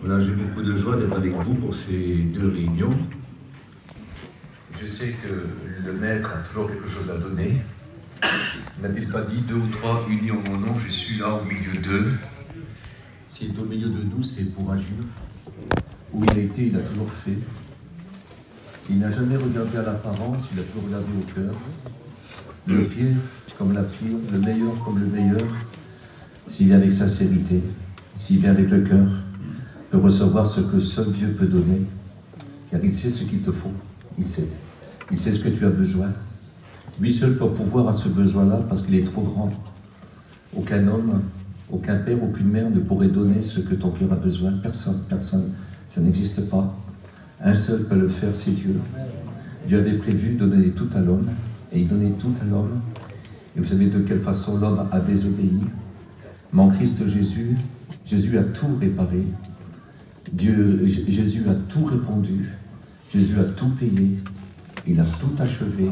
Voilà, j'ai beaucoup de joie d'être avec vous pour ces deux réunions. Je sais que le Maître a toujours quelque chose à donner. N'a-t-il pas dit 2 ou 3 unis en mon nom, je suis là au milieu d'eux. S'il est au milieu de nous, c'est pour agir. Où il a été, il a toujours fait. Il n'a jamais regardé à l'apparence, il a toujours regardé au cœur. Le pire comme la pire, le meilleur comme le meilleur. S'il vient avec sincérité, s'il vient avec le cœur, peut recevoir ce que seul Dieu peut donner, car il sait ce qu'il te faut, il sait ce que tu as besoin. Lui seul peut pouvoir à ce besoin-là, parce qu'il est trop grand. Aucun homme, aucun père, aucune mère ne pourrait donner ce que ton cœur a besoin. Personne, ça n'existe pas. Un seul peut le faire, c'est Dieu. Dieu avait prévu de donner tout à l'homme, et il donnait tout à l'homme. Et vous savez de quelle façon l'homme a désobéi. Mais en Christ Jésus, Jésus a tout réparé. Jésus a tout répondu, Jésus a tout payé, il a tout achevé.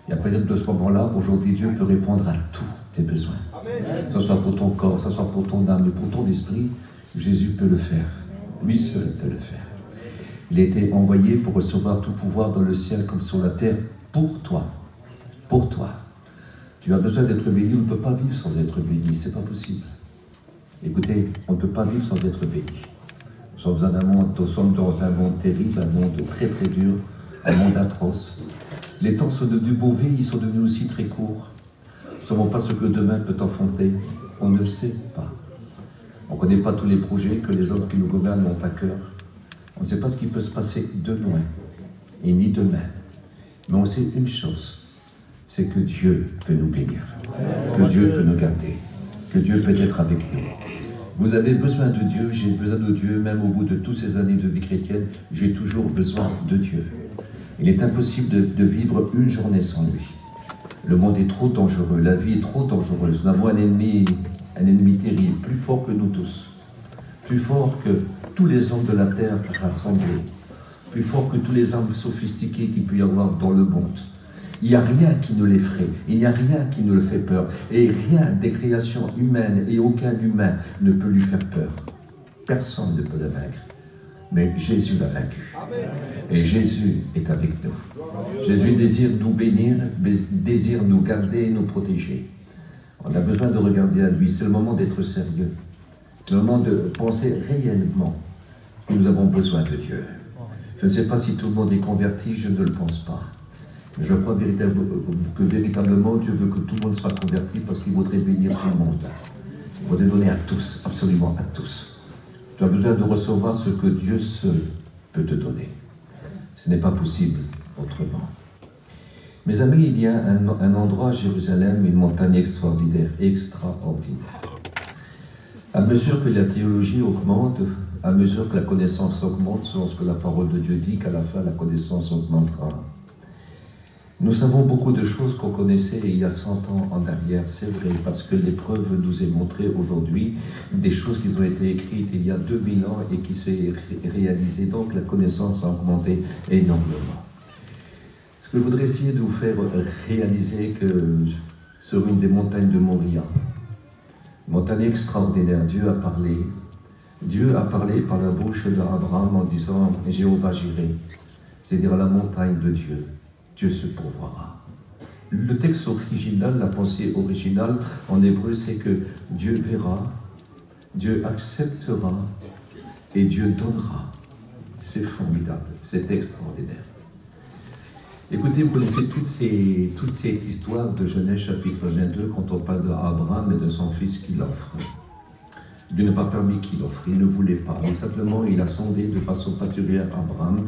Et à partir de ce moment-là, aujourd'hui, Dieu peut répondre à tous tes besoins. Que ce soit pour ton corps, que ce soit pour ton âme, pour ton esprit, Jésus peut le faire. Lui seul peut le faire. Il a été envoyé pour recevoir tout pouvoir dans le ciel comme sur la terre pour toi. Pour toi. Tu as besoin d'être béni, on ne peut pas vivre sans être béni, c'est pas possible. Écoutez, on ne peut pas vivre sans être béni. Nous sommes dans un monde terrible, un monde très très dur, un monde atroce. Les temps sont devenus mauvais, ils sont devenus aussi très courts. Nous ne savons pas ce que demain peut enfanter. On ne sait pas. On ne connaît pas tous les projets que les hommes qui nous gouvernent ont à cœur. On ne sait pas ce qui peut se passer demain et ni demain. Mais on sait une chose, c'est que Dieu peut nous bénir, que Dieu peut nous garder, que Dieu peut être avec nous. Vous avez besoin de Dieu, j'ai besoin de Dieu, même au bout de toutes ces années de vie chrétienne, j'ai toujours besoin de Dieu. Il est impossible de vivre une journée sans lui. Le monde est trop dangereux, la vie est trop dangereuse. Nous avons un ennemi terrible, plus fort que nous tous, plus fort que tous les hommes de la terre rassemblés, plus fort que tous les armes sophistiquées qu'il peut y avoir dans le monde. Il n'y a rien qui ne l'effraie, il n'y a rien qui ne le fait peur. Et rien des créations humaines et aucun humain ne peut lui faire peur. Personne ne peut le vaincre. Mais Jésus l'a vaincu. Et Jésus est avec nous. Jésus désire nous bénir, désire nous garder et nous protéger. On a besoin de regarder à lui. C'est le moment d'être sérieux. C'est le moment de penser réellement que nous avons besoin de Dieu. Je ne sais pas si tout le monde est converti, je ne le pense pas. Je crois que véritablement Dieu veut que tout le monde soit converti parce qu'il voudrait bénir tout le monde. Il voudrait donner à tous, absolument à tous. Tu as besoin de recevoir ce que Dieu seul peut te donner. Ce n'est pas possible autrement. Mes amis, il y a un endroit à Jérusalem, une montagne extraordinaire, extraordinaire. À mesure que la théologie augmente, à mesure que la connaissance augmente, selon ce que la parole de Dieu dit, qu'à la fin la connaissance augmentera. Nous savons beaucoup de choses qu'on connaissait il y a 100 ans en arrière, c'est vrai, parce que l'épreuve nous est montrée aujourd'hui, des choses qui ont été écrites il y a 2000 ans et qui se sont réalisées, donc la connaissance a augmenté énormément. Ce que je voudrais essayer de vous faire réaliser que sur une des montagnes de Moria, montagne extraordinaire, Dieu a parlé par la bouche d'Abraham en disant « Jéhovah Jireh », c'est-à-dire la montagne de Dieu. Dieu se pourvoira. Le texte original, la pensée originale en hébreu, c'est que Dieu verra, Dieu acceptera et Dieu donnera. C'est formidable, c'est extraordinaire. Écoutez, vous connaissez toute cette histoire de Genèse chapitre 22 quand on parle d'Abraham et de son fils qu'il offre. Dieu n'a pas permis qu'il offre, il ne voulait pas. Mais simplement, il a sondé de façon particulière Abraham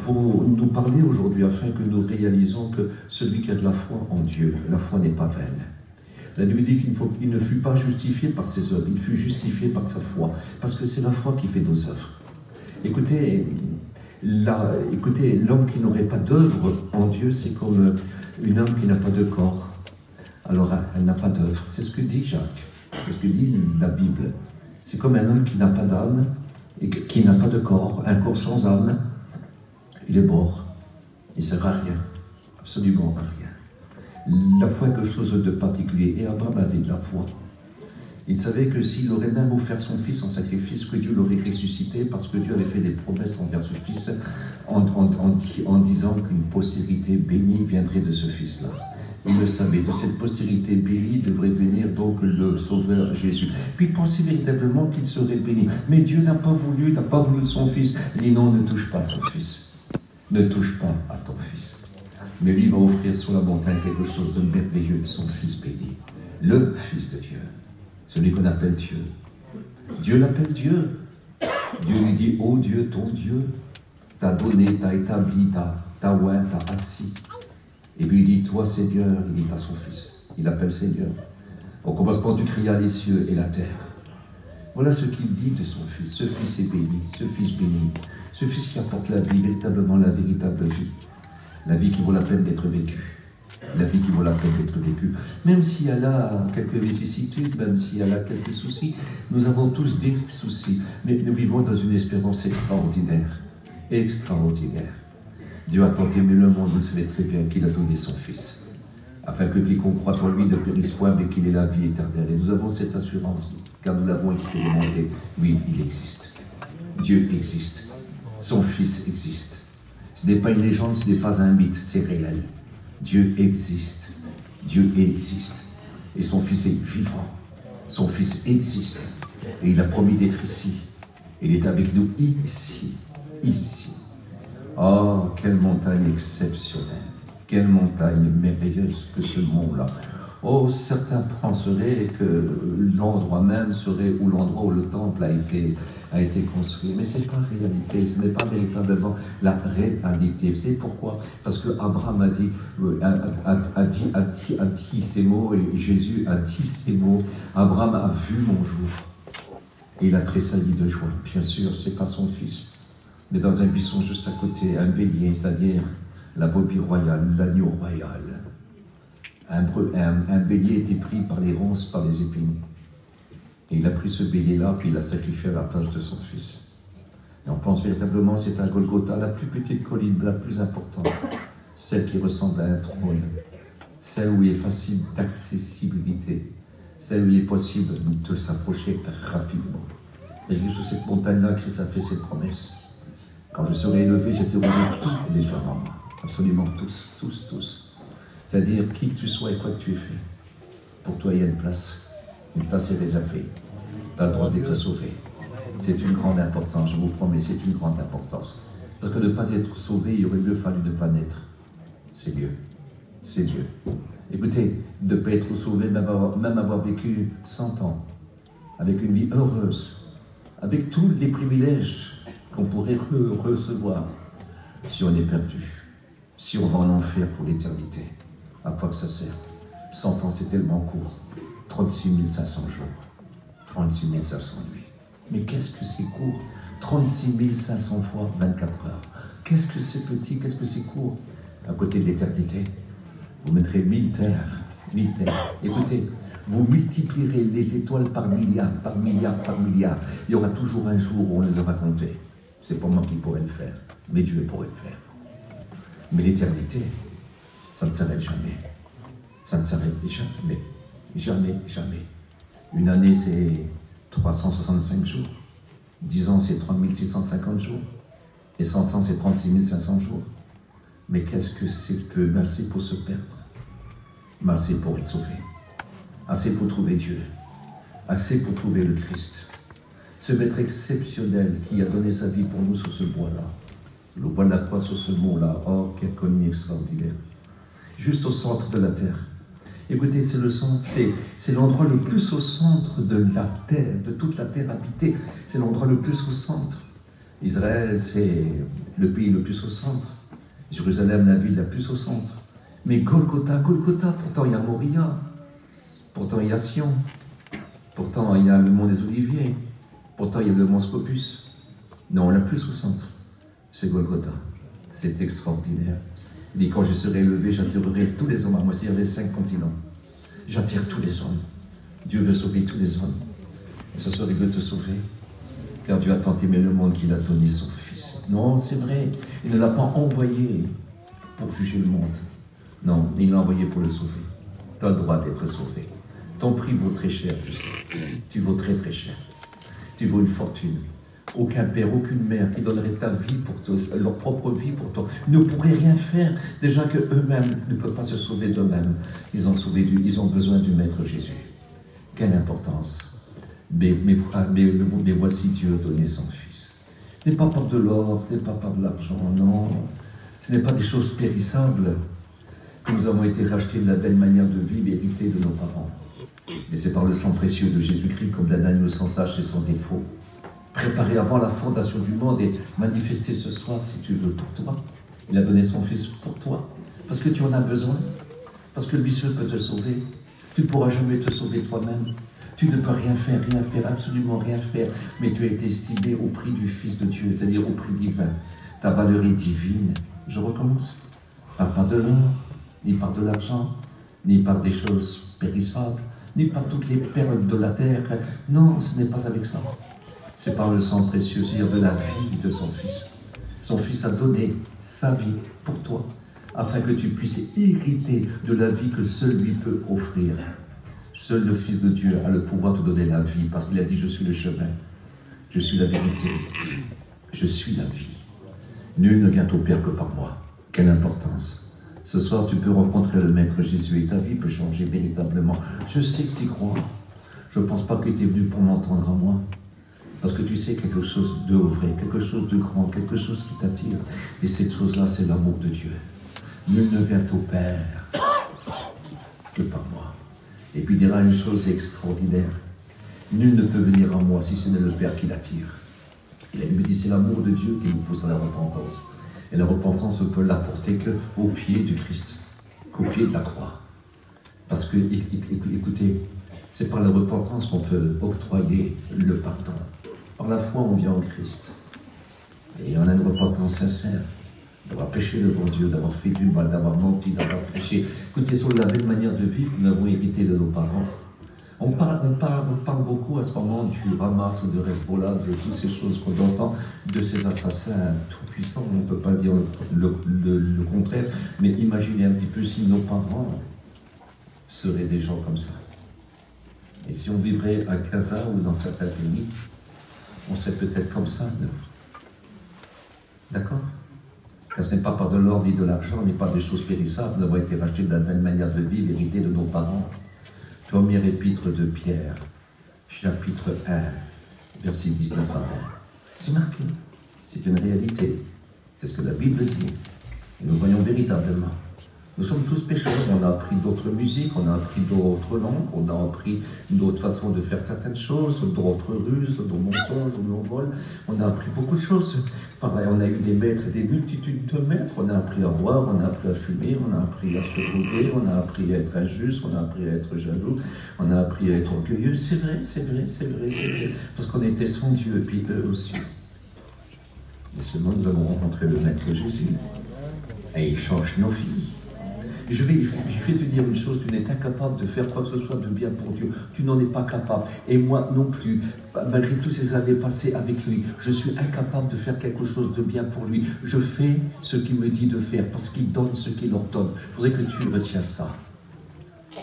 pour nous parler aujourd'hui, afin que nous réalisons que celui qui a de la foi en Dieu, la foi n'est pas vaine. La Bible dit qu'il ne fut pas justifié par ses œuvres, il fut justifié par sa foi, parce que c'est la foi qui fait nos œuvres. Écoutez, l'homme qui n'aurait pas d'œuvre en Dieu, c'est comme une âme qui n'a pas de corps. Alors, elle n'a pas d'œuvre. C'est ce que dit Jacques. C'est ce que dit la Bible. C'est comme un homme qui n'a pas d'âme et qui n'a pas de corps. Un corps sans âme, il est mort. Il ne sert à rien. Absolument à rien. La foi est quelque chose de particulier. Et Abraham avait de la foi. Il savait que s'il aurait même offert son fils en sacrifice, que Dieu l'aurait ressuscité, parce que Dieu avait fait des promesses envers ce fils en disant qu'une postérité bénie viendrait de ce fils-là. Il le savait, de cette postérité bénie devrait venir donc le Sauveur Jésus. Puis il pensait véritablement qu'il serait béni. Mais Dieu n'a pas voulu de son fils. Il dit non, ne touche pas à ton fils. Ne touche pas à ton fils. Mais lui va offrir sur la montagne quelque chose de merveilleux, son fils béni. Le Fils de Dieu. Celui qu'on appelle Dieu. Dieu l'appelle Dieu. Dieu lui dit, oh Dieu, ton Dieu, t'a donné, t'a établi, t'a oint, t'a assis. Et puis il dit, toi Seigneur, il dit à son fils. Il l'appelle Seigneur. Au commencement, tu créas les cieux et la terre. Voilà ce qu'il dit de son fils. Ce fils est béni, ce fils béni. Ce fils qui apporte la vie, véritablement la véritable vie. La vie qui vaut la peine d'être vécue. La vie qui vaut la peine d'être vécue. Même s'il y a là quelques vicissitudes, même s'il y a là quelques soucis, nous avons tous des soucis. Mais nous vivons dans une espérance extraordinaire. Extraordinaire. Dieu a tant aimé le monde, vous savez très bien qu'il a donné son Fils, afin que quiconque croit en lui ne périsse point, mais qu'il ait la vie éternelle. Et nous avons cette assurance, car nous l'avons expérimenté. Oui, il existe. Dieu existe. Son Fils existe. Ce n'est pas une légende, ce n'est pas un mythe, c'est réel. Dieu existe. Dieu existe. Et son Fils est vivant. Son Fils existe. Et il a promis d'être ici. Il est avec nous ici. Ici. Oh, quelle montagne exceptionnelle. Quelle montagne merveilleuse que ce mont-là. Oh, certains penseraient que l'endroit même serait où l'endroit où le temple a été construit. Mais ce n'est pas la réalité, ce n'est pas véritablement la réalité. C'est pourquoi? Parce que Abraham a dit ces mots, et Jésus a dit ces mots. Abraham a vu mon jour. Et il a tressailli de joie. Bien sûr, ce n'est pas son fils. Mais dans un buisson juste à côté, un bélier, c'est-à-dire la brebis royale, l'agneau royal. Un bélier était pris par les ronces, par les épines. Et il a pris ce bélier-là, puis il l'a sacrifié à la place de son fils. Et on pense véritablement, c'est à Golgotha, la plus petite colline, la plus importante, celle qui ressemble à un trône, celle où il est facile d'accessibilité, celle où il est possible de s'approcher rapidement. Et sur cette montagne-là, Christ a fait ses promesses. Quand je serai élevé, j'attirerai tous les hommes en moi. Absolument tous, tous, tous. C'est-à-dire, qui que tu sois et quoi que tu aies fait. Pour toi, il y a une place. Une place est réservée. Tu as le droit d'être sauvé. C'est une grande importance, je vous promets, c'est une grande importance. Parce que de ne pas être sauvé, il aurait mieux fallu ne pas naître. C'est Dieu. C'est Dieu. Écoutez, de ne pas être sauvé, même avoir vécu 100 ans, avec une vie heureuse, avec tous les privilèges qu'on pourrait recevoir, si on est perdu, si on va en enfer pour l'éternité. À quoi que ça sert? 100 ans, c'est tellement court. 36 500 jours. 36 500 nuits. Mais qu'est-ce que c'est court? 36 500 fois 24 heures. Qu'est-ce que c'est petit? Qu'est-ce que c'est court? À côté de l'éternité, vous mettrez 1000 terres. 1000 terres. Écoutez, vous multiplierez les étoiles par milliards, par milliards, par milliards. Il y aura toujours un jour où on les aura comptées. C'est pas moi qui pourrais le faire, mais Dieu pourrait le faire. Mais l'éternité, ça ne s'arrête jamais. Ça ne s'arrête jamais. Jamais, jamais. Une année, c'est 365 jours. 10 ans, c'est 3650 jours. Et 100 ans, c'est 36 500 jours. Mais qu'est-ce que c'est que assez pour se perdre? Mais assez pour être sauvé. Assez pour trouver Dieu. Assez pour trouver le Christ. Ce maître exceptionnel qui a donné sa vie pour nous sur ce bois-là. Le bois de la croix sur ce mont-là. Oh, quelle colline extraordinaire. Juste au centre de la terre. Écoutez, c'est le centre, c'est l'endroit le plus au centre de la terre, de toute la terre habitée. C'est l'endroit le plus au centre. Israël, c'est le pays le plus au centre. Jérusalem, la ville la plus au centre. Mais Golgotha, pourtant il y a Moria. Pourtant il y a Sion. Pourtant il y a le mont des Oliviers. Pourtant il y a le mont Scopus. Non, la plus au centre, c'est Golgotha. C'est extraordinaire. Il dit, quand je serai élevé, j'attirerai tous les hommes à moi. C'est-à-dire les 5 continents. J'attire tous les hommes. Dieu veut sauver tous les hommes. Et ça serait de te sauver. Car Dieu a tant aimé le monde qu'il a donné son Fils. Non, c'est vrai. Il ne l'a pas envoyé pour juger le monde. Non, il l'a envoyé pour le sauver. Tu as le droit d'être sauvé. Ton prix vaut très cher, tu sais. Tu vaux très très cher. Tu vaux une fortune. Aucun père, aucune mère qui donnerait ta vie pour toi, leur propre vie pour toi, ne pourrait rien faire. Déjà qu'eux-mêmes ne peuvent pas se sauver d'eux-mêmes. Ils ont besoin du Maître Jésus. Quelle importance. Mais voici Dieu a donné son Fils. Ce n'est pas par de l'or, ce n'est pas par de l'argent, non. Ce n'est pas des choses périssables que nous avons été rachetés de la belle manière de vivre héritée de nos parents. Mais c'est par le sang précieux de Jésus-Christ comme d'un agneau sans tache et sans défaut, préparé avant la fondation du monde et manifesté ce soir, si tu veux, pour toi. Il a donné son Fils pour toi, parce que tu en as besoin, parce que lui seul peut te sauver. Tu ne pourras jamais te sauver toi-même. Tu ne peux rien faire, absolument rien faire, mais tu as été estimé au prix du Fils de Dieu, c'est-à-dire au prix divin. Ta valeur est divine. Je recommence. Pas de l'or, ni par de l'argent, ni par des choses périssables, ni par toutes les perles de la terre. Non, ce n'est pas avec ça. C'est par le sang précieux, c'est-à-dire de la vie de son Fils. Son Fils a donné sa vie pour toi, afin que tu puisses hériter de la vie que seul lui peut offrir. Seul le Fils de Dieu a le pouvoir de te donner la vie, parce qu'il a dit « Je suis le chemin, je suis la vérité, je suis la vie. Nul ne vient au Père que par moi. » Quelle importance. Ce soir, tu peux rencontrer le Maître Jésus et ta vie peut changer véritablement. Je sais que tu y crois. Je ne pense pas que tu es venu pour m'entendre à moi. Parce que tu sais quelque chose de vrai, quelque chose de grand, quelque chose qui t'attire. Et cette chose-là, c'est l'amour de Dieu. Nul ne vient au Père que par moi. Et puis il dira une chose extraordinaire. Nul ne peut venir à moi si ce n'est le Père qui l'attire. Il me dit, c'est l'amour de Dieu qui nous pousse à la repentance. Et la repentance, on peut l'apporter qu'au pied du Christ, qu'au pied de la croix. Parce que, écoutez, c'est par la repentance qu'on peut octroyer le pardon. Par la foi, on vient en Christ. Et on a une repentance sincère. D'avoir péché devant Dieu, d'avoir fait du mal, d'avoir menti, d'avoir péché. Écoutez, sur la même manière de vivre que nous avons hérité de nos parents. On parle beaucoup à ce moment du Hamas ou de Hezbollah, de toutes ces choses qu'on entend, de ces assassins tout-puissants. On ne peut pas dire le contraire, mais imaginez un petit peu si nos parents seraient des gens comme ça. Et si on vivrait à Gaza ou dans certains pays, on serait peut-être comme ça. D'accord? Car ce n'est pas par de l'or ni de l'argent, ni par des choses périssables, nous avons été rachetés de la même manière de vivre, héritée de nos parents. Première épître de Pierre, chapitre 1, verset 19 à 20. C'est marqué, c'est une réalité, c'est ce que la Bible dit. Et nous voyons véritablement. Nous sommes tous pécheurs, on a appris d'autres musiques, on a appris d'autres langues, on a appris d'autres façons de faire certaines choses, d'autres ruses, d'autres mensonges, d'autres vols. On a appris beaucoup de choses. Pareil, on a eu des maîtres et des multitudes de maîtres. On a appris à boire, on a appris à fumer, on a appris à se droguer, on a appris à être injuste, on a appris à être jaloux, on a appris à être orgueilleux. C'est vrai, c'est vrai, c'est vrai, c'est vrai. Parce qu'on était sans Dieu, et puis eux aussi. Mais seulement nous avons rencontré le Maître Jésus. Et il change nos vies. Je vais te dire une chose, tu n'es incapable de faire quoi que ce soit de bien pour Dieu. Tu n'en es pas capable. Et moi non plus. Malgré toutes ces années passées avec lui, je suis incapable de faire quelque chose de bien pour lui. Je fais ce qu'il me dit de faire parce qu'il donne ce qu'il ordonne. Il faudrait que tu retiens ça.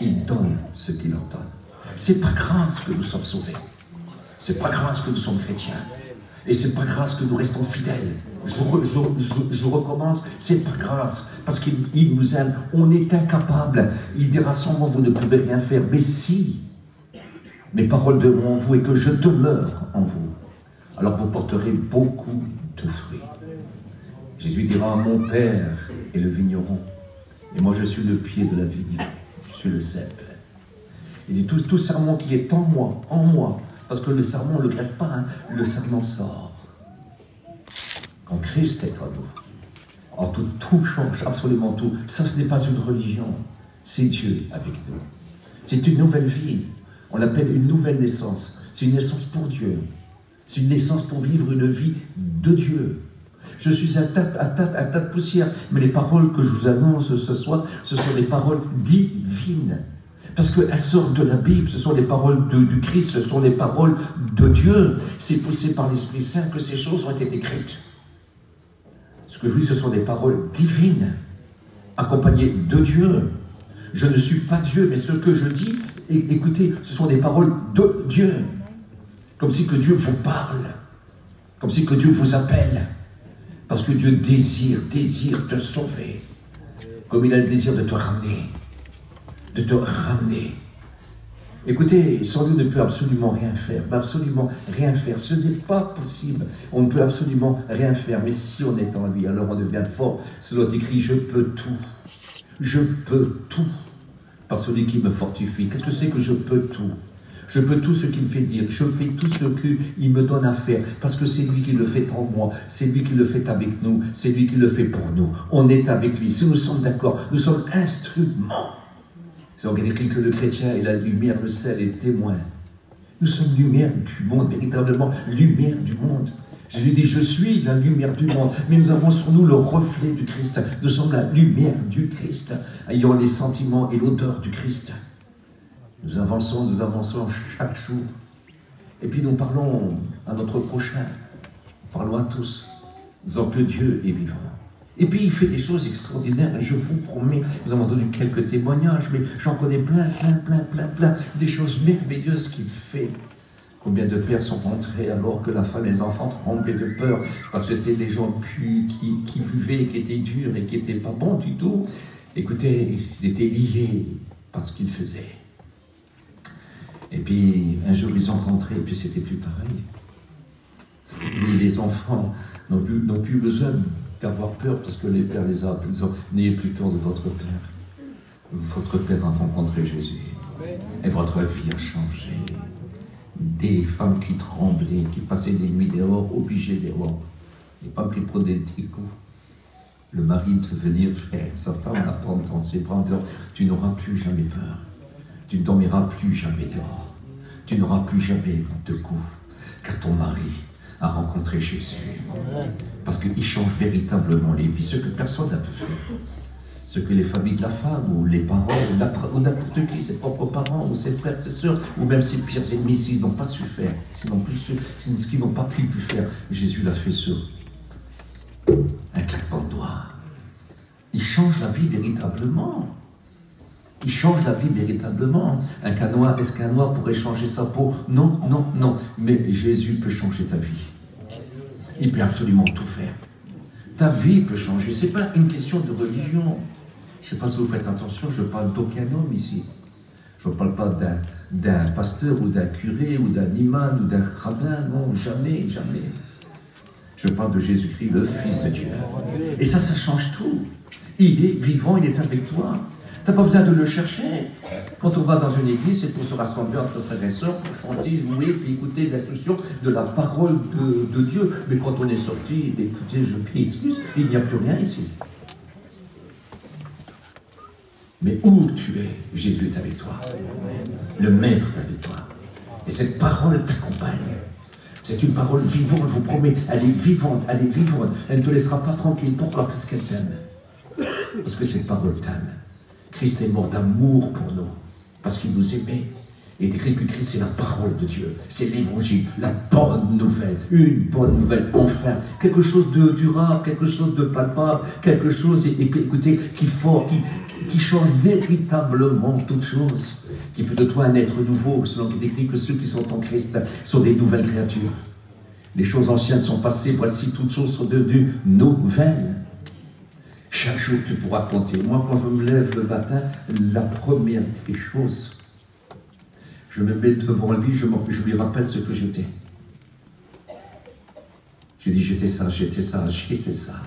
Il donne ce qu'il ordonne. C'est pas grâce que nous sommes sauvés. C'est pas grâce que nous sommes chrétiens. Et c'est pas grâce que nous restons fidèles. Je recommence, c'est pas grâce, parce qu'il nous aime. On est incapable. Il dira sans moi, vous ne pouvez rien faire. Mais si mes paroles demeurent en vous et que je demeure en vous, alors vous porterez beaucoup de fruits. Jésus dira, mon Père est le vigneron, et moi je suis le pied de la vigne, je suis le cep. Il dit, tout serment qui est en moi, parce que le serment, on ne le greffe pas, hein, le serment sort. Quand Christ est en nous, alors tout change, absolument tout. Ça, ce n'est pas une religion, c'est Dieu avec nous. C'est une nouvelle vie, on l'appelle une nouvelle naissance. C'est une naissance pour Dieu. C'est une naissance pour vivre une vie de Dieu. Je suis un tas de poussière, mais les paroles que je vous annonce ce soir, ce sont des paroles divines. Parce qu'elles sortent de la Bible, ce sont les paroles du Christ, ce sont les paroles de Dieu. C'est poussé par l'Esprit Saint que ces choses ont été écrites. Ce que je dis, ce sont des paroles divines, accompagnées de Dieu. Je ne suis pas Dieu, mais ce que je dis Et écoutez, ce sont des paroles de Dieu. Comme si que Dieu vous parle. Comme si que Dieu vous appelle. Parce que Dieu désire te sauver. Comme il a le désir de te ramener. De te ramener. Écoutez, sans lui, on ne peut absolument rien faire. Absolument rien faire. Ce n'est pas possible. On ne peut absolument rien faire. Mais si on est en lui, alors on devient fort. Cela écrit, je peux tout. Je peux tout. Par celui qui me fortifie. Qu'est-ce que c'est que je peux tout? Je peux tout ce qu'il me fait dire. Je fais tout ce qu'il me donne à faire. Parce que c'est lui qui le fait en moi. C'est lui qui le fait avec nous. C'est lui qui le fait pour nous. On est avec lui. Si nous sommes d'accord, nous sommes instruments. C'est donc écrit que le chrétien est la lumière, le sel et le témoin. Nous sommes lumière du monde, véritablement lumière du monde. Jésus dit, je suis la lumière du monde, mais nous avons sur nous le reflet du Christ. Nous sommes la lumière du Christ, ayant les sentiments et l'odeur du Christ. Nous avançons chaque jour. Et puis nous parlons à notre prochain, parlons à tous, disant que Dieu est vivant. Et puis il fait des choses extraordinaires, et je vous promets, nous avons entendu quelques témoignages, mais j'en connais plein, des choses merveilleuses qu'il fait. Combien de pères sont rentrés alors que la femme et les enfants tremblaient de peur, parce que c'était des gens qui buvaient, qui étaient durs et qui n'étaient pas bons du tout. Écoutez, ils étaient liés par ce qu'ils faisaient. Et puis un jour ils ont rentré, et puis c'était plus pareil. Et les enfants n'ont plus besoin d'avoir peur, parce que les pères les appellent, n'ayez plus peur de votre Père. Votre Père a rencontré Jésus. Et votre vie a changé. Des femmes qui tremblaient, qui passaient des nuits dehors, obligées dehors. Des femmes qui prenaient le tricot. Le mari de venir faire sa femme la prendre dans ses bras en disant, tu n'auras plus jamais peur. Tu ne dormiras plus jamais dehors. Tu n'auras plus jamais de coup. Car ton mari a rencontré Jésus. Parce qu'il change véritablement les vies. Ce que personne n'a pu faire. Ce que les familles de la femme, ou les parents, ou n'importe qui, ses propres parents, ou ses frères, ses sœurs, ou même ses pires ennemis, s'ils n'ont pas su faire, ce qu'ils n'ont pas pu faire, Jésus l'a fait sur un claquement de doigts. Il change la vie véritablement. Il change la vie véritablement. Est-ce qu'un noir pourrait changer sa peau? Non, non, non. Mais Jésus peut changer ta vie. Il peut absolument tout faire. Ta vie peut changer. Ce n'est pas une question de religion. Je ne sais pas si vous faites attention, je parle d'aucun homme ici. Je ne parle pas d'un pasteur ou d'un curé ou d'un imam ou d'un rabbin. Non, jamais, jamais. Je parle de Jésus-Christ, le Fils de Dieu. Et ça change tout. Il est vivant, il est avec toi. Tu n'as pas besoin de le chercher. Quand on va dans une église, c'est pour se rassembler entre frères et sœurs, pour chanter, louer, puis écouter l'instruction de la parole de Dieu. Mais quand on est sorti, écoutez, je prie excuse, il n'y a plus rien ici. Mais où tu es, Jésus est avec toi. Le Maître est avec toi. Et cette parole t'accompagne. C'est une parole vivante, je vous promets. Elle est vivante, elle est vivante. Elle ne te laissera pas tranquille. Pourquoi? Parce qu'elle t'aime. Parce que cette parole t'aime. Christ est mort d'amour pour nous, parce qu'il nous aimait. Et il est écrit que Christ, c'est la parole de Dieu, c'est l'évangile, la bonne nouvelle, une bonne nouvelle, enfin, quelque chose de durable, quelque chose de palpable, quelque chose, écoutez, qui change véritablement toute chose, qui fait de toi un être nouveau, selon qu'il est écrit que ceux qui sont en Christ sont des nouvelles créatures. Les choses anciennes sont passées, voici toutes choses sont devenues nouvelles. Chaque jour, tu pourras compter. Moi, quand je me lève le matin, la première des choses, je me mets devant lui, je lui rappelle ce que j'étais. Je dis, j'étais ça, j'étais ça, j'étais ça.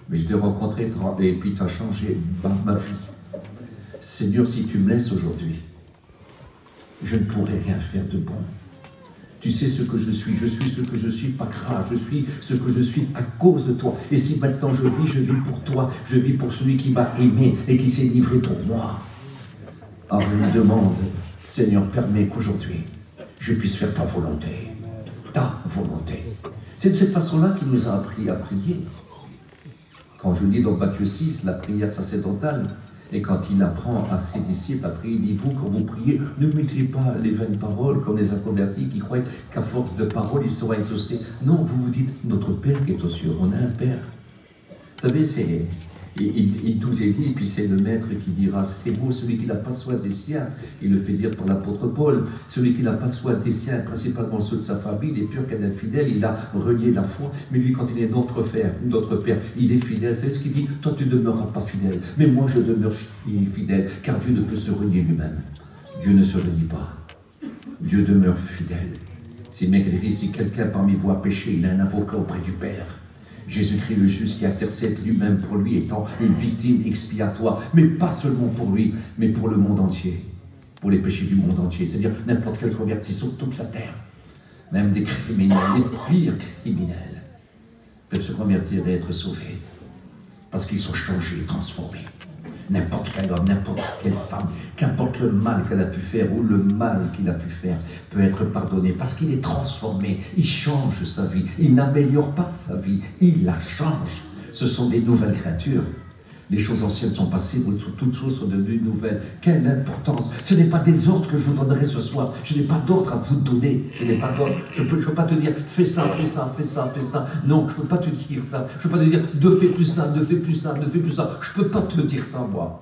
Mais je t'ai rencontré, et puis tu as changé ma vie. Seigneur, si tu me laisses aujourd'hui, je ne pourrai rien faire de bon. Tu sais ce que je suis ce que je suis, pas grave, je suis ce que je suis à cause de toi. Et si maintenant je vis pour toi, je vis pour celui qui m'a aimé et qui s'est livré pour moi. Alors je lui demande, Seigneur, permets qu'aujourd'hui, je puisse faire ta volonté. Ta volonté. C'est de cette façon-là qu'il nous a appris à prier. Quand je lis dans Matthieu 6, la prière sacerdotale, et quand il apprend à ses disciples à prier, il dit, vous, quand vous priez, ne multipliez pas les vaines paroles comme les inconvertis qui croient qu'à force de paroles, il sera exaucé. Non, vous vous dites, notre Père qui est aux cieux, on a un Père. Vous savez, Il nous est dit, et puis c'est le maître qui dira, c'est beau, celui qui n'a pas soin des siens, il le fait dire par l'apôtre Paul, celui qui n'a pas soin des siens, principalement ceux de sa famille, il est pur qu'un infidèle, il a renié la foi, mais lui quand il est notre père, il est fidèle, c'est ce qu'il dit, toi tu ne demeureras pas fidèle, mais moi je demeure fidèle, car Dieu ne peut se renier lui-même, Dieu ne se renie pas, Dieu demeure fidèle. C'est bien qu'il dit, si quelqu'un parmi vous a péché, il a un avocat auprès du Père. Jésus-Christ le juste qui intercède lui-même pour lui étant une victime expiatoire, mais pas seulement pour lui, mais pour le monde entier, pour les péchés du monde entier, c'est-à-dire n'importe quel converti sur toute la terre, même des criminels, les pires criminels, peuvent se convertir et être sauvés, parce qu'ils sont changés, transformés. N'importe quel homme, n'importe quelle femme, qu'importe le mal qu'elle a pu faire ou le mal qu'il a pu faire, peut être pardonné parce qu'il est transformé, il change sa vie, il n'améliore pas sa vie, il la change. Ce sont des nouvelles créatures. Les choses anciennes sont passées, toutes choses sont devenues nouvelles. Quelle importance! Ce n'est pas des ordres que je vous donnerai ce soir. Je n'ai pas d'ordre à vous donner. Je n'ai pas d'ordre. Je ne peux pas te dire, fais ça, fais ça, fais ça, fais ça. Non, je ne peux pas te dire ça. Je ne peux pas te dire, ne fais plus ça, ne fais plus ça, ne fais plus ça. Je ne peux pas te dire ça, moi.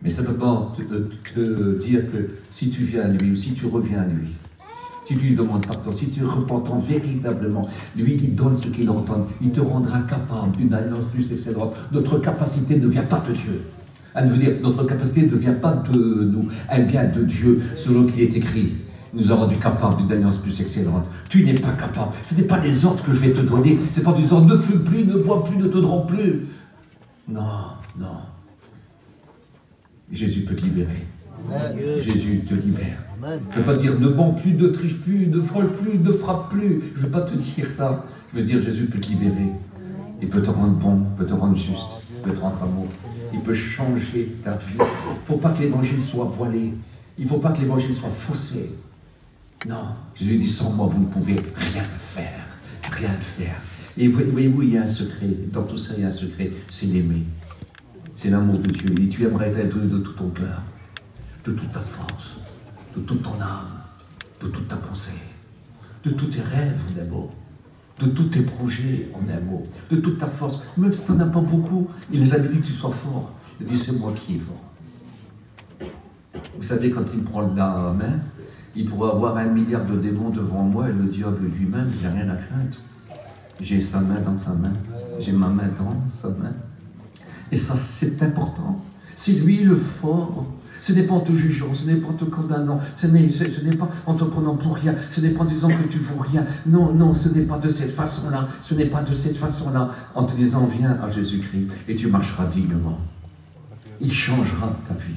Mais simplement te dire que si tu viens à lui, ou si tu reviens à lui, si tu lui demandes pardon, si tu repentends véritablement, lui il donne ce qu'il entend, il te rendra capable d'une alliance plus excellente. Notre capacité ne vient pas de Dieu. Elle veut dire, notre capacité ne vient pas de nous, elle vient de Dieu, selon qu'il est écrit. Il nous a rendu capable d'une alliance plus excellente. Tu n'es pas capable. Ce n'est pas des ordres que je vais te donner. Ce n'est pas des ordres, ne fume plus, ne bois plus, ne te drogue plus. Non, non. Jésus peut te libérer. Amen. Jésus te libère. Amen. Je ne veux pas dire ne vends plus, ne triche plus, ne frôle plus, ne frappe plus. Je ne veux pas te dire ça. Je veux dire Jésus peut te libérer. Il peut te rendre bon, il peut te rendre juste, il peut te rendre amour. Il peut changer ta vie. Il ne faut pas que l'évangile soit voilé. Il ne faut pas que l'évangile soit faussé. Non. Jésus dit sans moi vous ne pouvez rien faire. Rien faire. Et voyez-vous, il y a un secret. Dans tout ça, il y a un secret. C'est l'aimer. C'est l'amour de Dieu. Et tu aimerais être de tout ton cœur, de toute ta force, de toute ton âme, de toute ta pensée, de tous tes rêves en un mot, de tous tes projets en un mot, de toute ta force. Même si tu n'en as pas beaucoup, il les avait dit que tu sois fort. Il dit c'est moi qui est fort. Vous savez, quand il me prend la main, il pourrait avoir 1 milliard de démons devant moi et le diable lui-même, j'ai rien à craindre. J'ai sa main dans sa main, j'ai ma main dans sa main. Et ça, c'est important. C'est lui le fort. Ce n'est pas en te jugeant, ce n'est pas en te condamnant, ce n'est pas en te prenant pour rien, ce n'est pas en disant que tu vaux rien. Non, non, ce n'est pas de cette façon-là. Ce n'est pas de cette façon-là. En te disant, viens à Jésus-Christ et tu marcheras dignement. Il changera ta vie.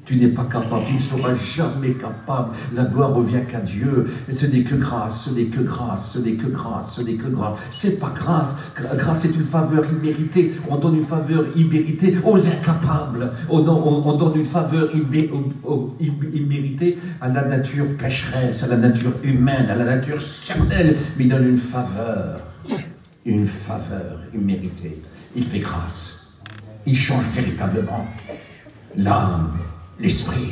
Tu n'es pas capable, tu ne seras jamais capable. La gloire revient qu'à Dieu. Et ce n'est que grâce, ce n'est que grâce, ce n'est que grâce, ce n'est que grâce. C'est pas grâce. Grâce est une faveur imméritée. On donne une faveur imméritée aux incapables. On donne une faveur imméritée à la nature pécheresse, à la nature humaine, à la nature charnelle. Mais il donne une faveur imméritée. Il fait grâce. Il change véritablement l'âme, l'esprit,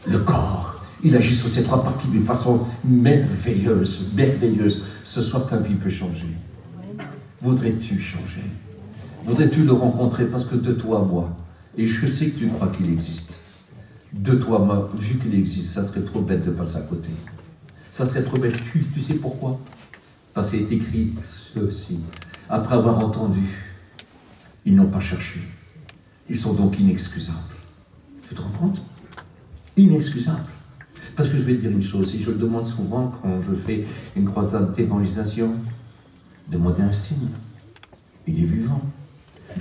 le corps. Il agit sur ces 3 parties d'une façon merveilleuse, merveilleuse. Ce soir, ta vie peut changer. Voudrais-tu changer? Voudrais-tu le rencontrer? Parce que de toi, moi, et je sais que tu crois qu'il existe, de toi, moi, vu qu'il existe, ça serait trop bête de passer à côté. Ça serait trop bête. Tu sais pourquoi? Parce qu'il est écrit ceci. Après avoir entendu, ils n'ont pas cherché. Ils sont donc inexcusables. Tu te rends compte? Inexcusable. Parce que je vais te dire une chose, si je le demande souvent quand je fais une croisade d'évangélisation, demandez un signe. Il est vivant.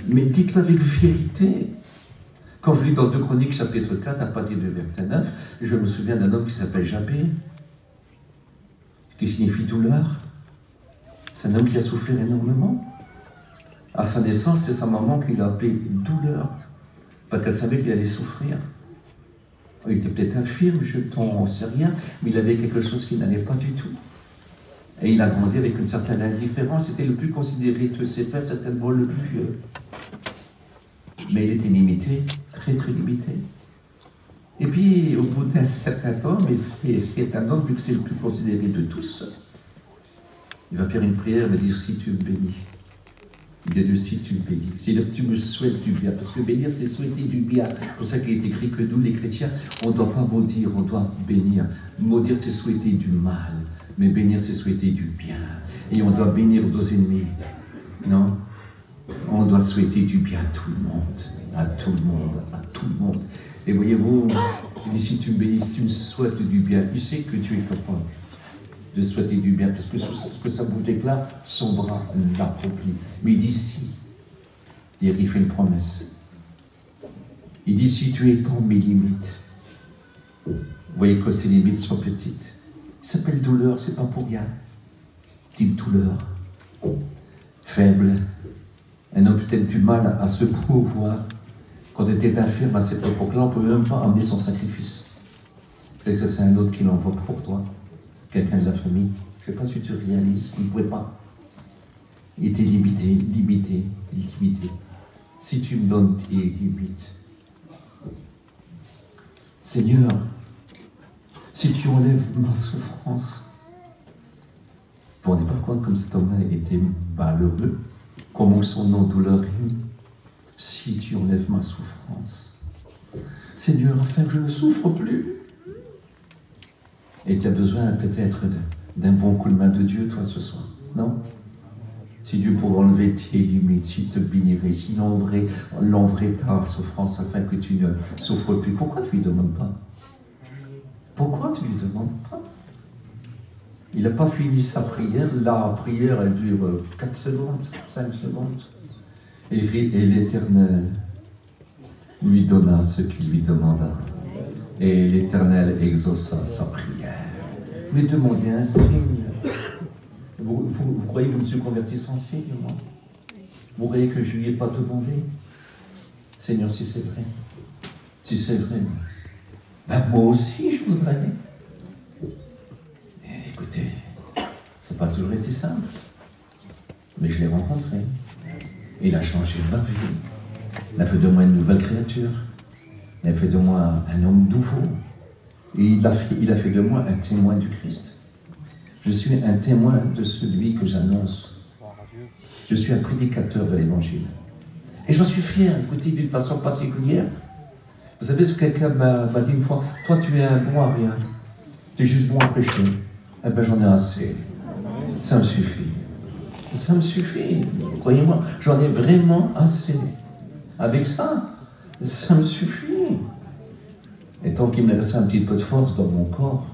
Mais dites-le avec vérité. Quand je lis dans 2 Chroniques, chapitre 4, à partir du verset 9, je me souviens d'un homme qui s'appelle Jabé, qui signifie douleur. C'est un homme qui a souffert énormément. À sa naissance, c'est sa maman qui l'a appelé douleur. Parce qu'elle savait qu'il allait souffrir. Il était peut-être infirme, on ne sait rien, mais il avait quelque chose qui n'allait pas du tout. Et il a grandi avec une certaine indifférence. C'était le plus considéré de ses pères, certainement le plus vieux. Mais il était limité, très très limité. Et puis, au bout d'un certain temps, mais c'est un homme, vu que c'est le plus considéré de tous, il va faire une prière, il va dire, si tu me bénis, Il est de si tu me bénis. C'est-à-dire que tu me souhaites du bien. Parce que bénir, c'est souhaiter du bien. C'est pour ça qu'il est écrit que nous, les chrétiens, on ne doit pas maudire, on doit bénir. Maudire, c'est souhaiter du mal. Mais bénir, c'est souhaiter du bien. Et on doit bénir nos ennemis. Non? On doit souhaiter du bien à tout le monde. À tout le monde. À tout le monde. Et voyez-vous, si tu me bénis, si tu me souhaites du bien, tu sais que tu es capable de souhaiter du bien, parce que ce que ça vous déclare, son bras l'accomplit. Mais il dit si, il fait une promesse. Il dit si tu étends mes limites, vous voyez que ces limites sont petites. Il s'appelle douleur, c'est pas pour rien. Petite douleur, faible. Un homme peut-être du mal à se pouvoir. Quand tu étais infirme à cette époque-là, on ne pouvait même pas amener son sacrifice. Peut-être que c'est un autre qui l'envoie pour toi. Quelqu'un de la famille. Je ne sais pas si tu réalises. Il ne pouvait pas. Il était limité. Si tu me donnes tes limites. Seigneur, si tu enlèves ma souffrance. Vous ne vous rendez pas compte comme cet homme était malheureux, comment son nom douleur rime. Si tu enlèves ma souffrance. Seigneur, afin que je ne souffre plus. Et tu as besoin peut-être d'un bon coup de main de Dieu, toi, ce soir, non? Si Dieu pouvait enlever tes limites, s'il te bénirait, s'il enleverait ta souffrance afin que tu ne souffres plus, pourquoi tu ne lui demandes pas? Pourquoi tu ne lui demandes pas? Il n'a pas fini sa prière. La prière, elle dure 4 secondes, 5 secondes. Et l'Éternel lui donna ce qu'il lui demanda. Et l'Éternel exauça sa prière. Mais demandez un signe. Vous croyez que je me suis converti sans signe, moi? Vous croyez que je ne lui ai pas demandé? Seigneur, si c'est vrai. Si c'est vrai, ben moi aussi je voudrais. Et écoutez, ça n'a pas toujours été simple. Mais je l'ai rencontré. Il a changé ma vie. Il a fait de moi une nouvelle créature. Il a fait de moi un homme nouveau. Et il a fait de moi un témoin du Christ. Je suis un témoin de celui que j'annonce. Je suis un prédicateur de l'Évangile. Et j'en suis fier, écoutez, d'une façon particulière. Vous savez ce que quelqu'un m'a dit une fois? Toi, tu es un bon à rien. Tu es juste bon à prêcher. Eh bien, j'en ai assez. Ça me suffit. Ça me suffit. Croyez-moi, j'en ai vraiment assez. Avec ça, ça me suffit. Et tant qu'il me laisse un petit peu de force dans mon corps,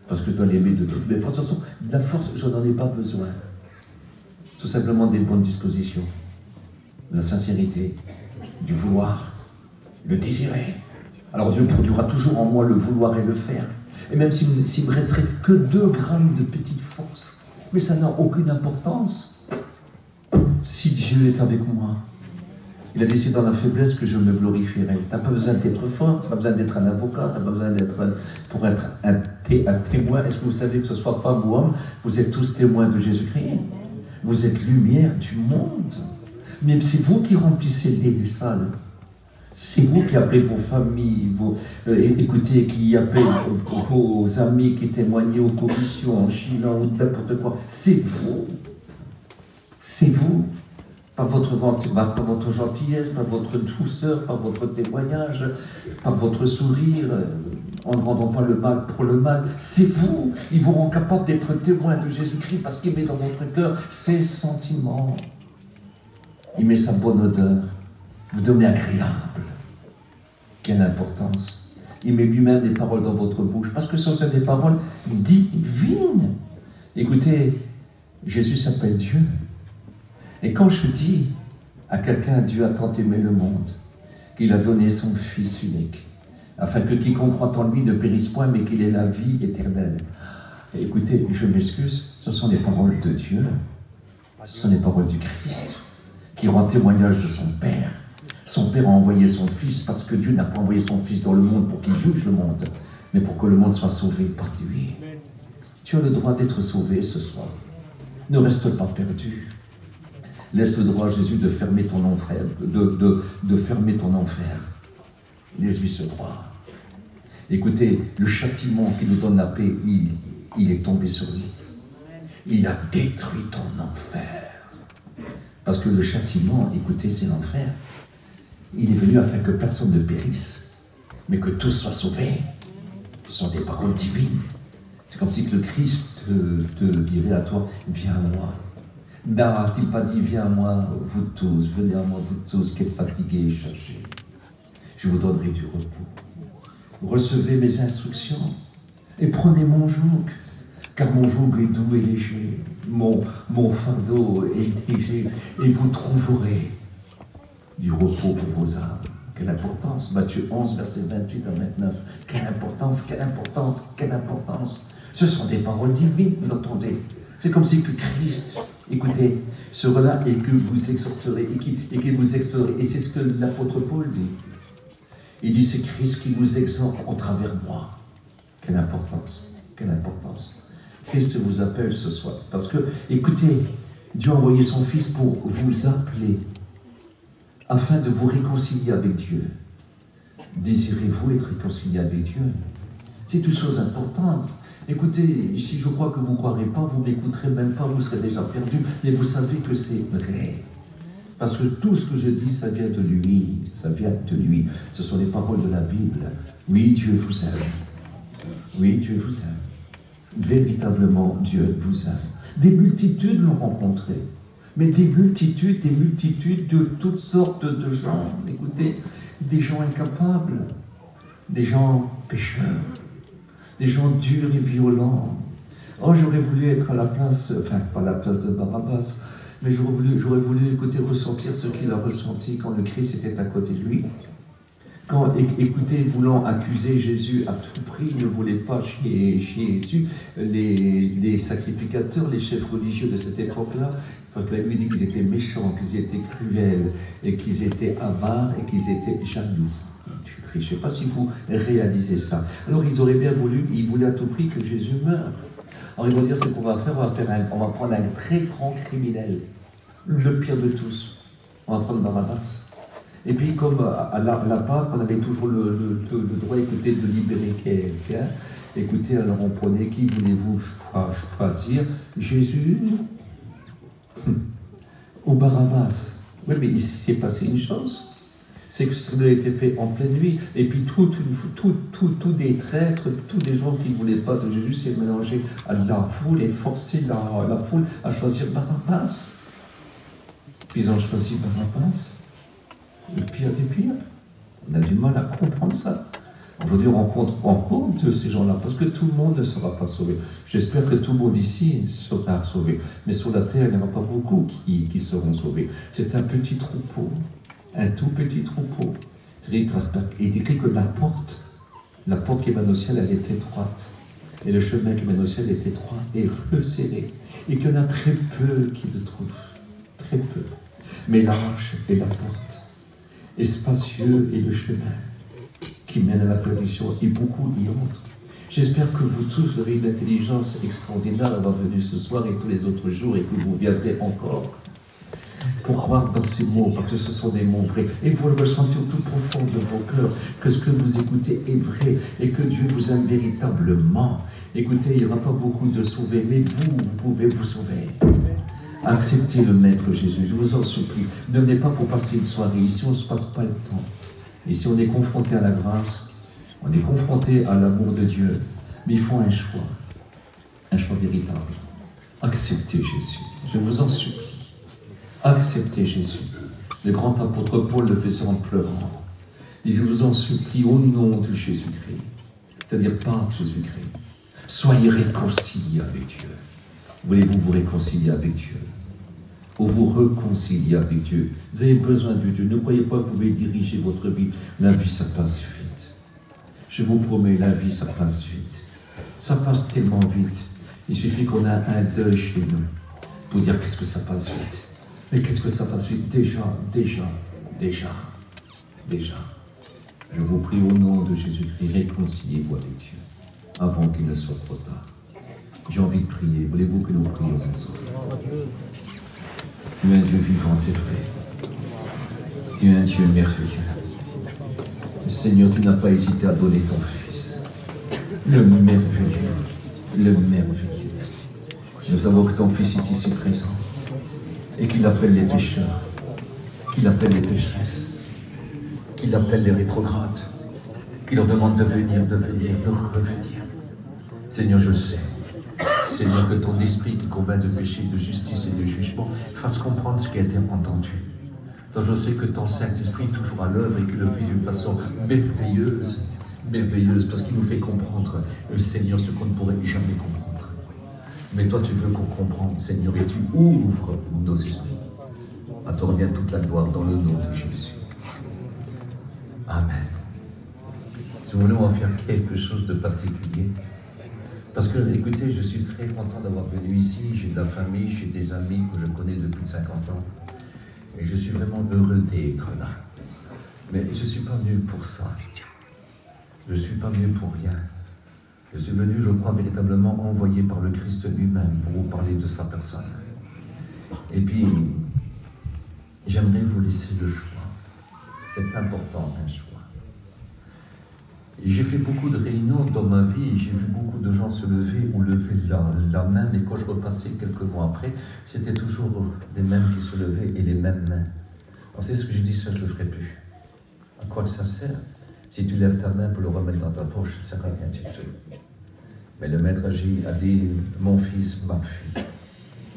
parce que je dois l'aimer de toutes mes forces, de toute façon, de la force, je n'en ai pas besoin. Tout simplement des bonnes dispositions, de la sincérité, du vouloir, le désirer. Alors Dieu produira toujours en moi le vouloir et le faire. Et même s'il me resterait que 2 grammes de petite force, mais ça n'a aucune importance. Si Dieu est avec moi, il a décidé dans la faiblesse que je me glorifierai. Tu n'as pas besoin d'être fort, tu n'as pas besoin d'être un avocat, tu n'as pas besoin d'être pour être un témoin. Est-ce que vous savez que ce soit femme ou homme, vous êtes tous témoins de Jésus-Christ? Vous êtes lumière du monde. Mais c'est vous qui remplissez les salles. C'est vous qui appelez vos familles, écoutez, qui appelez vos amis qui témoignent aux commissions, en Chine ou n'importe quoi. C'est vous. C'est vous. Pas votre gentillesse, pas votre douceur, pas votre témoignage, pas votre sourire, en ne rendant pas le mal pour le mal. C'est vous. Il vous rend capable d'être témoin de Jésus-Christ parce qu'il met dans votre cœur ses sentiments. Il met sa bonne odeur. Vous devenez agréable. Quelle importance. Il met lui-même des paroles dans votre bouche parce que ce sont des paroles divines. Écoutez, Jésus s'appelle Dieu. Et quand je dis à quelqu'un, Dieu a tant aimé le monde, qu'il a donné son Fils unique, afin que quiconque croit en lui ne périsse point, mais qu'il ait la vie éternelle. Et écoutez, je m'excuse, ce sont les paroles de Dieu, ce sont les paroles du Christ, qui rend témoignage de son Père. Son Père a envoyé son Fils, parce que Dieu n'a pas envoyé son Fils dans le monde pour qu'il juge le monde, mais pour que le monde soit sauvé par lui. Tu as le droit d'être sauvé ce soir. Ne reste pas perdu. Laisse le droit à Jésus de fermer ton enfer, de fermer ton enfer. Laisse-lui ce droit. Écoutez, le châtiment qui nous donne la paix, il est tombé sur lui. Il a détruit ton enfer. Parce que le châtiment, écoutez, c'est l'enfer. Il est venu afin que personne ne périsse, mais que tous soient sauvés. Ce sont des paroles divines. C'est comme si le Christ te dirait à toi, viens à moi. N'a-t-il pas dit, viens à moi, vous tous, venez à moi, vous tous, qui êtes fatigués et chargés. Je vous donnerai du repos. Recevez mes instructions et prenez mon joug, car mon joug est doux et léger, mon fardeau est léger, et vous trouverez du repos pour vos âmes. Quelle importance, Matthieu 11, versets 28 à 29. Quelle importance, quelle importance, quelle importance. Ce sont des paroles divines, vous entendez. C'est comme si que Christ, écoutez, sera là et que vous exhorterez, et qu'il vous exhorterez. Et c'est ce que l'apôtre Paul dit. Il dit, c'est Christ qui vous exhorte au travers de moi. Quelle importance, quelle importance. Christ vous appelle ce soir. Parce que, écoutez, Dieu a envoyé son Fils pour vous appeler, afin de vous réconcilier avec Dieu. Désirez-vous être réconcilié avec Dieu? C'est une chose importante. Écoutez, si je crois que vous ne croirez pas, vous ne m'écouterez même pas, vous serez déjà perdu, mais vous savez que c'est vrai. Parce que tout ce que je dis, ça vient de lui, ça vient de lui. Ce sont les paroles de la Bible. Oui, Dieu vous aime. Oui, Dieu vous aime. Véritablement, Dieu vous aime. Des multitudes l'ont rencontré. Mais des multitudes de toutes sortes de gens. Écoutez, des gens incapables, des gens pécheurs, des gens durs et violents. Oh, j'aurais voulu être à la place, enfin, pas à la place de Barabbas, mais j'aurais voulu, écouter, ressentir ce qu'il a ressenti quand le Christ était à côté de lui. Quand, écoutez, voulant accuser Jésus à tout prix, il ne voulait pas chier Jésus, les sacrificateurs, les chefs religieux de cette époque-là, parce que la Bible dit qu'ils étaient méchants, qu'ils étaient cruels, et qu'ils étaient avares, et qu'ils étaient jaloux. Je ne sais pas si vous réalisez ça. Alors ils auraient bien voulu, ils voulaient à tout prix que Jésus meure. Alors ils vont dire ce qu'on va faire, on va prendre un très grand criminel, le pire de tous. On va prendre Barabbas. Et puis comme à la Pâque, on avait toujours le droit, écoutez, de libérer quelqu'un. Écoutez, alors on prenait qui voulez-vous choisir? Jésus ou Barabbas? Oui, mais ici s'est passé une chose. C'est que ça a été fait en pleine nuit. Et puis tous des traîtres, tous des gens qui ne voulaient pas de Jésus s'est mélangé à la foule et forcé la foule à choisir Barabbas. Puis ils ont choisi Barabbas. Le pire des pires. On a du mal à comprendre ça. Aujourd'hui, on rencontre encore de ces gens-là, parce que tout le monde ne sera pas sauvé. J'espère que tout le monde ici sera sauvé. Mais sur la terre, il n'y en aura pas beaucoup qui seront sauvés. C'est un petit troupeau. Un tout petit troupeau. Il est écrit que la porte qui mène au ciel, elle est étroite. Et le chemin qui mène au ciel est étroit et resserré. Et qu'il y en a très peu qui le trouvent. Très peu. Mais large est la porte. Et spacieux est le chemin qui mène à la perdition. Et beaucoup y entrent. J'espère que vous tous aurez une intelligence extraordinaire d'avoir venu ce soir et tous les autres jours et que vous viendrez encore pour croire dans ces mots, parce que ce sont des mots vrais. Et vous le ressentez au tout profond de vos cœurs, que ce que vous écoutez est vrai, et que Dieu vous aime véritablement. Écoutez, il n'y aura pas beaucoup de sauvés, mais vous pouvez vous sauver. Acceptez le Maître Jésus, je vous en supplie. Ne venez pas pour passer une soirée, ici on ne se passe pas le temps. Ici on est confronté à la grâce, on est confronté à l'amour de Dieu, mais il faut un choix véritable. Acceptez Jésus, je vous en supplie. Acceptez Jésus. Le grand apôtre Paul le faisait en pleurant. Et je vous en supplie au nom de Jésus-Christ, c'est-à-dire par Jésus-Christ, soyez réconciliés avec Dieu. Voulez-vous vous réconcilier avec Dieu? Ou vous réconcilier avec Dieu? Vous avez besoin de Dieu. Ne croyez pas que vous pouvez diriger votre vie. La vie, ça passe vite. Je vous promets, la vie, ça passe vite. Ça passe tellement vite. Il suffit qu'on ait un deuil chez nous pour dire qu'est-ce que ça passe vite. Mais qu'est-ce que ça passe vite? Déjà. Je vous prie au nom de Jésus-Christ, réconciliez-vous avec Dieu avant qu'il ne soit trop tard. J'ai envie de prier. Voulez-vous que nous prions ensemble? Tu es un Dieu vivant et vrai. Tu es un Dieu merveilleux. Seigneur, tu n'as pas hésité à donner ton Fils. Le merveilleux. Nous savons que ton Fils est ici présent. et qu'il appelle les pécheurs, qu'il appelle les pécheresses, qu'il appelle les rétrogrades, qu'il leur demande de venir, de revenir. Seigneur, je sais, Seigneur, que ton esprit qui combat de péché, de justice et de jugement fasse comprendre ce qui a été entendu. Donc je sais que ton Saint-Esprit est toujours à l'œuvre et qu'il le fait d'une façon merveilleuse, merveilleuse, parce qu'il nous fait comprendre, Seigneur, ce qu'on ne pourrait jamais comprendre. Mais toi, tu veux qu'on comprenne, Seigneur, et tu ouvres nos esprits. À toi revient toute la gloire dans le nom de Jésus. Amen. Si nous voulons en faire quelque chose de particulier, parce que, écoutez, je suis très content d'avoir venu ici, j'ai de la famille, j'ai des amis que je connais depuis plus de 50 ans, et je suis vraiment heureux d'être là. Mais je ne suis pas venu pour ça. Je ne suis pas venu pour rien. Je suis venu, je crois, véritablement envoyé par le Christ lui-même pour vous parler de sa personne. Et puis, j'aimerais vous laisser le choix. C'est important, un choix. J'ai fait beaucoup de réunions dans ma vie et j'ai vu beaucoup de gens se lever ou lever la main, mais quand je repassais quelques mois après, c'était toujours les mêmes qui se levaient et les mêmes mains. Alors c'est ce que j'ai dit, ça je ne le ferai plus. À quoi ça sert? Si tu lèves ta main pour le remettre dans ta poche, ça ne sert à rien du tout. Mais le maître a dit, mon fils, ma fille,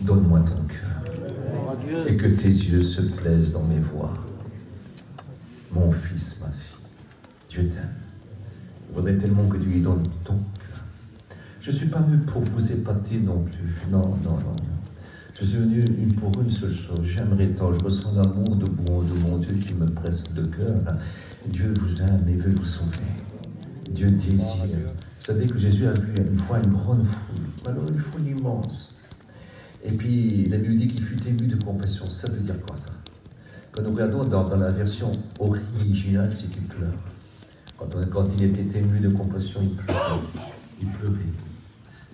donne-moi ton cœur et que tes yeux se plaisent dans mes voies. Mon fils, ma fille, Dieu t'aime. Je voudrais tellement que tu lui donnes ton cœur. Je ne suis pas venu pour vous épater non plus. Non, non, non. Je suis venu pour une seule chose. J'aimerais tant. Je ressens l'amour de mon Dieu qui me presse de cœur. Dieu vous aime et veut vous sauver. Dieu désire. Vous savez que Jésus a vu une fois une grande foule. Alors une foule immense. Et puis la Bible dit qu'il fut ému de compassion. Ça veut dire quoi ça? Quand nous regardons dans la version originale, c'est qu'il pleure. Quand il était ému de compassion, il pleurait. Il pleurait.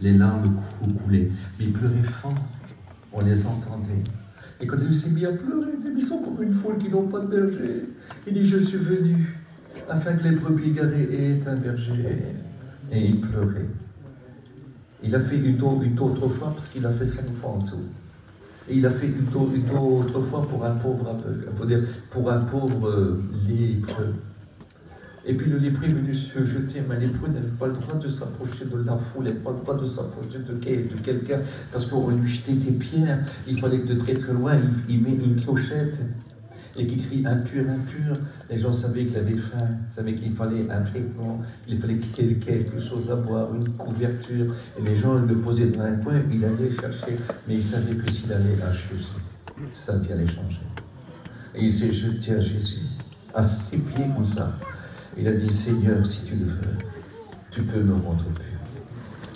Les larmes coulaient. Mais il pleurait fort. On les entendait. Et quand il s'est mis à pleurer, ils sont comme une foule qui n'ont pas de berger. Il dit, je suis venu afin que les brebis égarées aient un berger. Et il pleurait. Il a fait une autre fois, parce qu'il a fait 5 fois en tout. Et il a fait une autre fois pour un pauvre lépreux. Et puis le lépreux est venu se jeter, mais le lépreux n'avait pas le droit de s'approcher de la foule, il n'avait pas le droit de s'approcher de quelqu'un, parce qu'on lui jetait des pierres. Il fallait que de très très loin, il met une clochette et qui crie impur, impur. Les gens savaient qu'il avait faim, savaient qu'il fallait un vêtement, qu'il fallait quelque chose à boire, une couverture. Et les gens le posaient dans un coin, il allait chercher, mais il savait que s'il allait à Jésus, sa vie allait changer. Et il s'est jeté à Jésus, à ses pieds comme ça. Il a dit, Seigneur, si tu le veux, tu peux me rendre pur.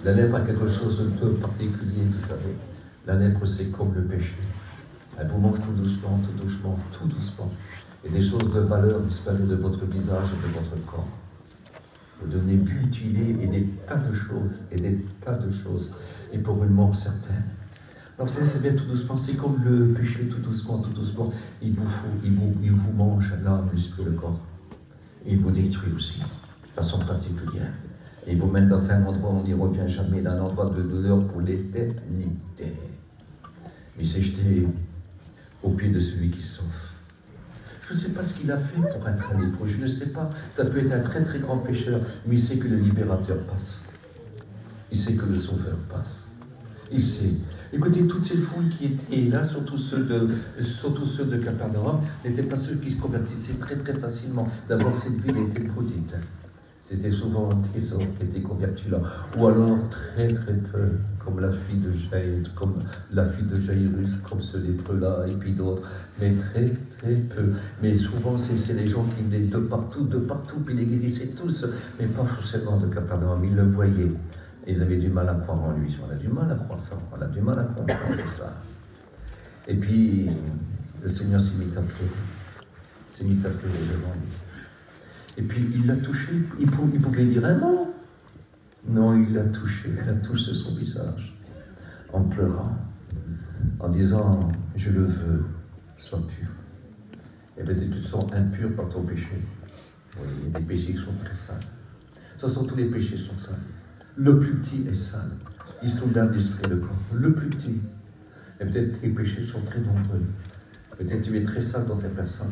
La lèpre a quelque chose de particulier, vous savez. La lèpre, c'est comme le péché. Elle vous mange tout doucement, tout doucement, tout doucement. Et des choses de valeur disparaissent de votre visage et de votre corps. Vous devenez mutilé et des tas de choses, et des tas de choses, et pour une mort certaine. Alors, vous savez, c'est bien tout doucement, c'est comme le péché, tout doucement, il vous mange l'âme, l'esprit, le corps. Il vous détruit aussi, de façon particulière. Et il vous met dans un endroit où on n'y revient jamais, d'un endroit de douleur pour l'éternité. Il s'est jeté au pied de celui qui sauve. Je ne sais pas ce qu'il a fait pour être un lépreux, je ne sais pas. Ça peut être un très très grand pécheur, mais il sait que le libérateur passe. Il sait que le sauveur passe. Il sait. Écoutez, toutes ces foules qui étaient là, surtout ceux de Capernaum, n'étaient pas ceux qui se convertissaient très très facilement. D'abord, cette ville était petite. C'était souvent des autres qui étaient convertis là. Ou alors très très peu, comme la fille de Jaïrus, comme ce lépreux-là, et puis d'autres. Mais très très peu. Mais souvent, c'est les gens qui venaient de partout, puis les guérissaient tous, mais pas forcément de Capernaum. Ils le voyaient. Ils avaient du mal à croire en lui. On a du mal à croire ça. On a du mal à comprendre tout ça. Et puis, le Seigneur s'est mis à pleurer. S'est mis à pleurer devant lui. Et puis, il l'a touché. Il pouvait dire un mot. Non, il l'a touché. Il a touché son visage. En pleurant. En disant, je le veux, sois pur. Et bien, tu te sens impur par ton péché. Oui, il y a des péchés qui sont très sales. De toute façon, tous les péchés sont sales. Le plus petit est sale. Il soulève l'esprit et le corps. Le plus petit. Et peut-être tes péchés sont très nombreux. Peut-être tu es très sale dans ta personne.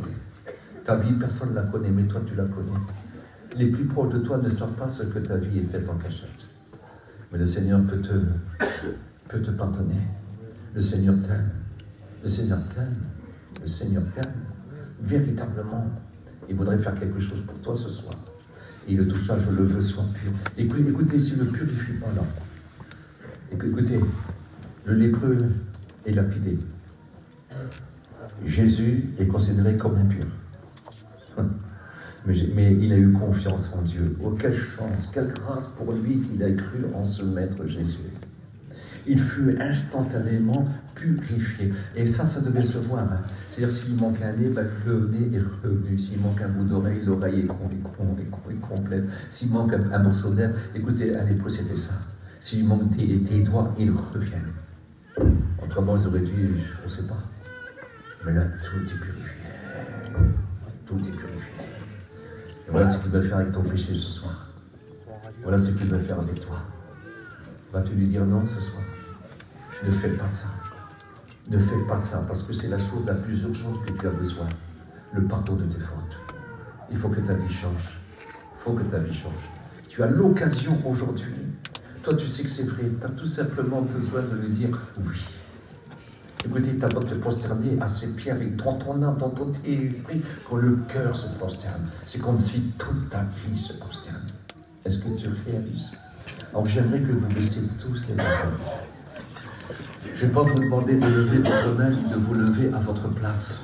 Ta vie, personne ne la connaît, mais toi, tu la connais. Les plus proches de toi ne savent pas ce que ta vie est faite en cachette. Mais le Seigneur peut te pardonner. Le Seigneur t'aime. Le Seigneur t'aime. Le Seigneur t'aime. Véritablement, il voudrait faire quelque chose pour toi ce soir. Et le touchage, je le veux, soit pur. Écoutez, s'il ne purifie pas là. Écoutez, le lépreux est lapidé. Jésus est considéré comme impur. Mais il a eu confiance en Dieu. Oh, quelle chance, quelle grâce pour lui qu'il a cru en ce Maître Jésus. Il fut instantanément purifié. Et ça devait se voir. Hein. C'est-à-dire, s'il manque un nez, le nez est revenu. S'il manque un bout d'oreille, l'oreille est complète. S'il manque un morceau d'air, écoutez, à l'époque, c'était ça. S'il manque tes doigts, ils reviennent. Autrement, ils auraient dit, je ne sais pas. Mais là, tout est purifié. Tout est purifié. Et voilà ce qu'il veut faire avec ton péché ce soir. Voilà ce qu'il veut faire avec toi. Vas-tu lui dire non ce soir? Ne fais pas ça. Ne fais pas ça, parce que c'est la chose la plus urgente que tu as besoin. Le pardon de tes fautes. Il faut que ta vie change. Il faut que ta vie change. Tu as l'occasion aujourd'hui. Toi, tu sais que c'est vrai. Tu as tout simplement besoin de lui dire oui. Écoutez, tu as besoin de te prosterner à ses pieds dans ton âme, dans ton esprit, quand le cœur se prosterne. C'est comme si toute ta vie se prosterne. Est-ce que tu réalises? Alors j'aimerais que vous laissiez tous les paroles. Je ne vais pas vous demander de lever votre main ni de vous lever à votre place.